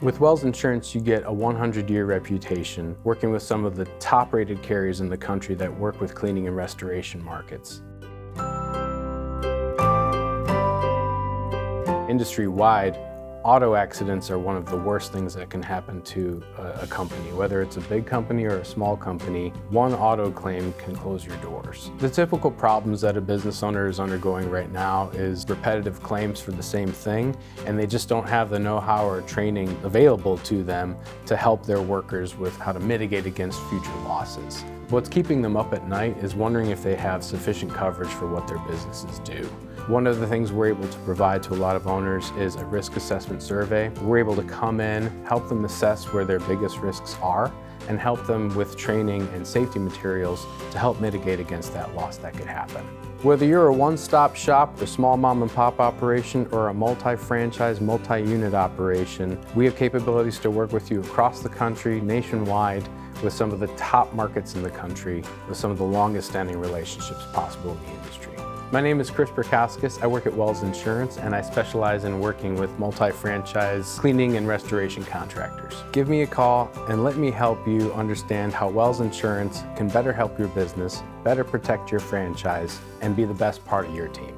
With Wells Insurance, you get a 100-year reputation working with some of the top-rated carriers in the country that work with cleaning and restoration markets. Industry-wide, auto accidents are one of the worst things that can happen to a company. Whether it's a big company or a small company, one auto claim can close your doors. The typical problems that a business owner is undergoing right now is repetitive claims for the same thing, and they just don't have the know-how or training available to them to help their workers with how to mitigate against future losses. What's keeping them up at night is wondering if they have sufficient coverage for what their businesses do. One of the things we're able to provide to a lot of owners is a risk assessment survey. We're able to come in, help them assess where their biggest risks are, and help them with training and safety materials to help mitigate against that loss that could happen. Whether you're a one-stop shop, a small mom-and-pop operation, or a multi-franchise, multi-unit operation, we have capabilities to work with you across the country, nationwide, with some of the top markets in the country, with some of the longest standing relationships possible in the industry. My name is Chris Perkauskas. I work at Wells Insurance, and I specialize in working with multi-franchise cleaning and restoration contractors. Give me a call and let me help you understand how Wells Insurance can better help your business, better protect your franchise, and be the best part of your team.